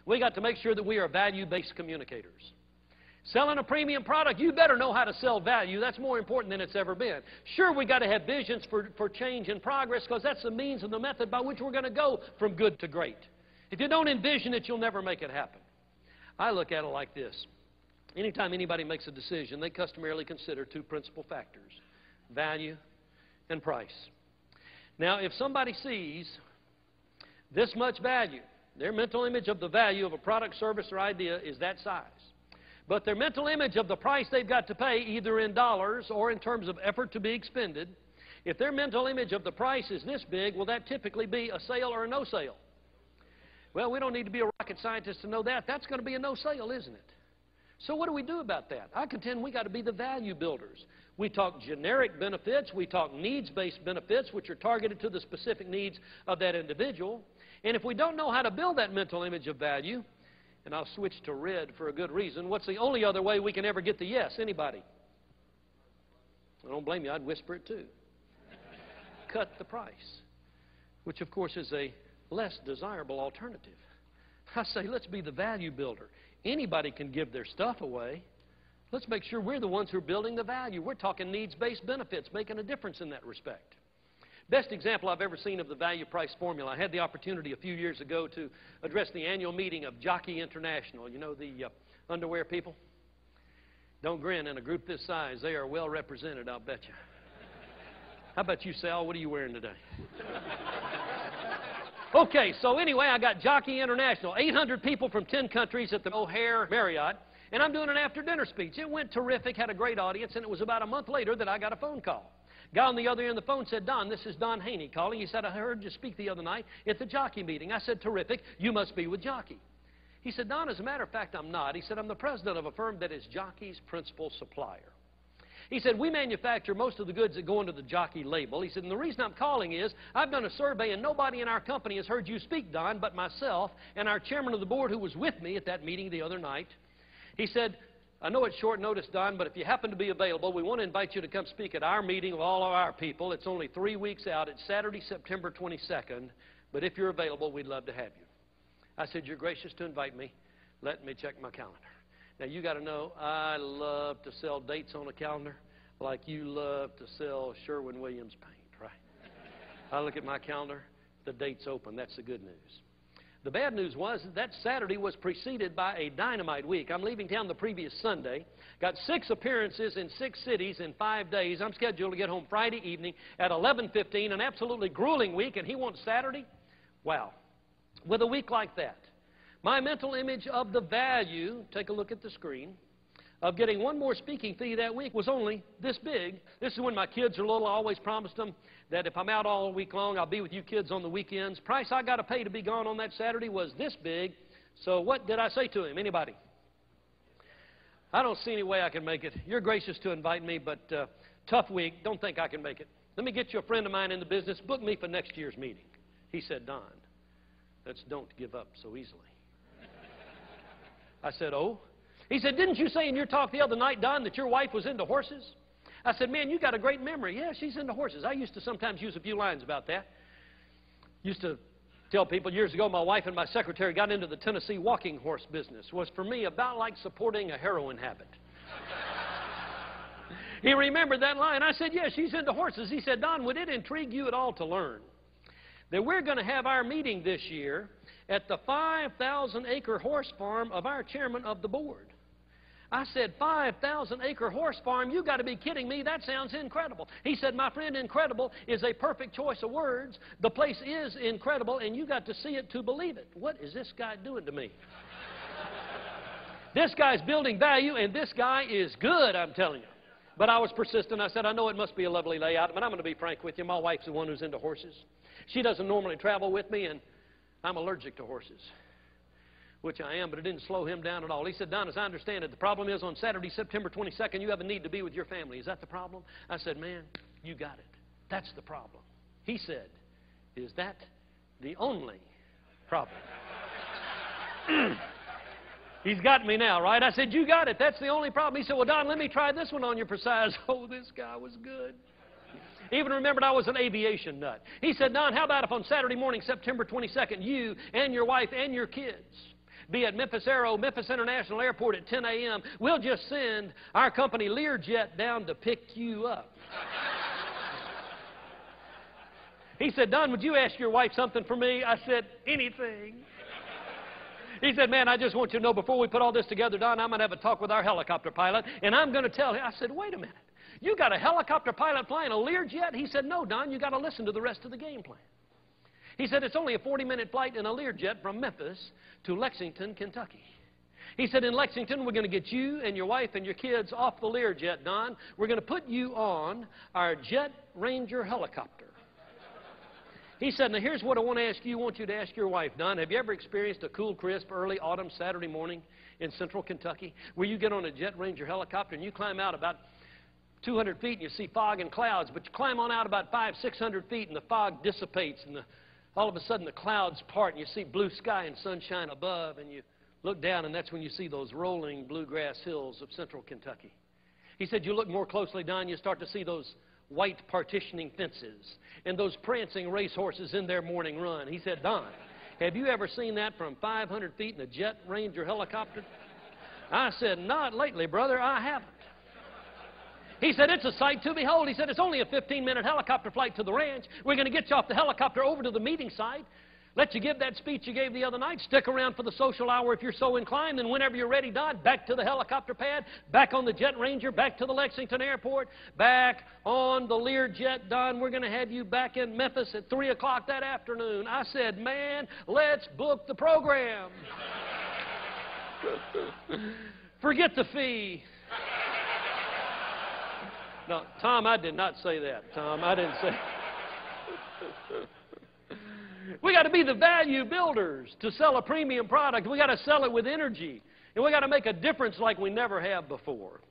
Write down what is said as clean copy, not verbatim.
We got to make sure that we are value-based communicators. Selling a premium product, you better know how to sell value. That's more important than it's ever been. Sure, we got to have visions for change and progress, because that's the means and the method by which we're going to go from good to great. If you don't envision it, you'll never make it happen. I look at it like this. Anytime anybody makes a decision, they customarily consider two principal factors: value and price. Now, if somebody sees this much value, their mental image of the value of a product, service, or idea is that size. But their mental image of the price they've got to pay, either in dollars or in terms of effort to be expended, if their mental image of the price is this big, will that typically be a sale or a no sale? Well, we don't need to be a rocket scientist to know that. That's going to be a no sale, isn't it? So what do we do about that? I contend we got to be the value builders. We talk generic benefits. We talk needs-based benefits, which are targeted to the specific needs of that individual. And if we don't know how to build that mental image of value, and I'll switch to red for a good reason, what's the only other way we can ever get the yes? Anybody? I don't blame you. I'd whisper it too. Cut the price, which of course is a less desirable alternative. I say, let's be the value builder. Anybody can give their stuff away. Let's make sure we're the ones who are building the value. We're talking needs-based benefits, making a difference in that respect. Best example I've ever seen of the value-price formula. I had the opportunity a few years ago to address the annual meeting of Jockey International. You know, the underwear people? Don't grin. In a group this size, they are well represented, I'll bet you. How about you, Sal? What are you wearing today? Okay, so anyway, I got Jockey International. 800 people from 10 countries at the O'Hare Marriott. And I'm doing an after-dinner speech. It went terrific, had a great audience, and it was about a month later that I got a phone call. Guy on the other end of the phone said, Don, this is Don Haney calling. He said, I heard you speak the other night at the Jockey meeting. I said, terrific. You must be with Jockey. He said, Don, as a matter of fact, I'm not. He said, I'm the president of a firm that is Jockey's principal supplier. He said, we manufacture most of the goods that go under the Jockey label. He said, and the reason I'm calling is I've done a survey and nobody in our company has heard you speak, Don, but myself and our chairman of the board who was with me at that meeting the other night. He said, I know it's short notice, Don, but if you happen to be available, we want to invite you to come speak at our meeting of all of our people. It's only 3 weeks out. It's Saturday, September 22nd. But if you're available, we'd love to have you. I said, you're gracious to invite me. Let me check my calendar. Now, you got to know, I love to sell dates on a calendar like you love to sell Sherwin-Williams paint, right? I look at my calendar, the date's open. That's the good news. The bad news was that Saturday was preceded by a dynamite week. I'm leaving town the previous Sunday. Got 6 appearances in 6 cities in 5 days. I'm scheduled to get home Friday evening at 11:15, an absolutely grueling week, and he wants Saturday? Wow. With a week like that, my mental image of the value, take a look at the screen, of getting one more speaking fee that week was only this big. This is when my kids are little. I always promised them that if I'm out all week long, I'll be with you kids on the weekends. Price I got to pay to be gone on that Saturday was this big. So what did I say to him? Anybody? I don't see any way I can make it. You're gracious to invite me, but tough week. Don't think I can make it. Let me get you a friend of mine in the business. Book me for next year's meeting. He said, Don, let's don't give up so easily. I said, oh? He said, didn't you say in your talk the other night, Don, that your wife was into horses? I said, man, you got a great memory. Yeah, she's into horses. I used to sometimes use a few lines about that. Used to tell people years ago my wife and my secretary got into the Tennessee walking horse business. Was for me about like supporting a heroin habit. He remembered that line. I said, yeah, she's into horses. He said, Don, would it intrigue you at all to learn that we're going to have our meeting this year at the 5,000-acre horse farm of our chairman of the board? I said, 5,000-acre horse farm? You got to be kidding me. That sounds incredible. He said, my friend, incredible is a perfect choice of words. The place is incredible, and you got to see it to believe it. What is this guy doing to me? This guy's building value, and this guy is good, I'm telling you. But I was persistent. I said, I know it must be a lovely layout, but I'm going to be frank with you. My wife's the one who's into horses. She doesn't normally travel with me, and I'm allergic to horses. Which I am, but it didn't slow him down at all. He said, Don, as I understand it, the problem is on Saturday, September 22nd, you have a need to be with your family. Is that the problem? I said, man, you got it. That's the problem. He said, is that the only problem? He's got me now, right? I said, you got it. That's the only problem. He said, well, Don, let me try this one on you for size. Oh, this guy was good. He even remembered I was an aviation nut. He said, Don, how about if on Saturday morning, September 22nd, you and your wife and your kids be at Memphis International Airport at 10 a.m. We'll just send our company Learjet down to pick you up. He said, Don, would you ask your wife something for me? I said, anything. He said, man, I just want you to know before we put all this together, Don, I'm going to have a talk with our helicopter pilot, and I'm going to tell him. I said, wait a minute. You got a helicopter pilot flying a Learjet? He said, no, Don, you got to listen to the rest of the game plan. He said, it's only a 40-minute flight in a Learjet from Memphis to Lexington, Kentucky. He said, in Lexington, we're going to get you and your wife and your kids off the Learjet, Don. We're going to put you on our Jet Ranger helicopter. He said, now here's what I want to ask you. I want you to ask your wife, Don, have you ever experienced a cool, crisp, early autumn Saturday morning in central Kentucky where you get on a Jet Ranger helicopter and you climb out about 200 feet and you see fog and clouds, but you climb on out about 500-600 feet and the fog dissipates and all of a sudden the clouds part and you see blue sky and sunshine above and you look down and that's when you see those rolling bluegrass hills of central Kentucky. He said, you look more closely, Don, you start to see those white partitioning fences and those prancing racehorses in their morning run. He said, Don, have you ever seen that from 500 feet in a Jet Ranger helicopter? I said, not lately, brother, I haven't. He said, it's a sight to behold. He said, it's only a 15-minute helicopter flight to the ranch. We're going to get you off the helicopter over to the meeting site, let you give that speech you gave the other night, stick around for the social hour if you're so inclined, and whenever you're ready, Don, back to the helicopter pad, back on the Jet Ranger, back to the Lexington Airport, back on the Learjet, Don. We're going to have you back in Memphis at 3 o'clock that afternoon. I said, man, let's book the program. Forget the fee. No, Tom, I did not say that. Tom, I didn't say We got to be the value builders to sell a premium product. We got to sell it with energy. And we got to make a difference like we never have before.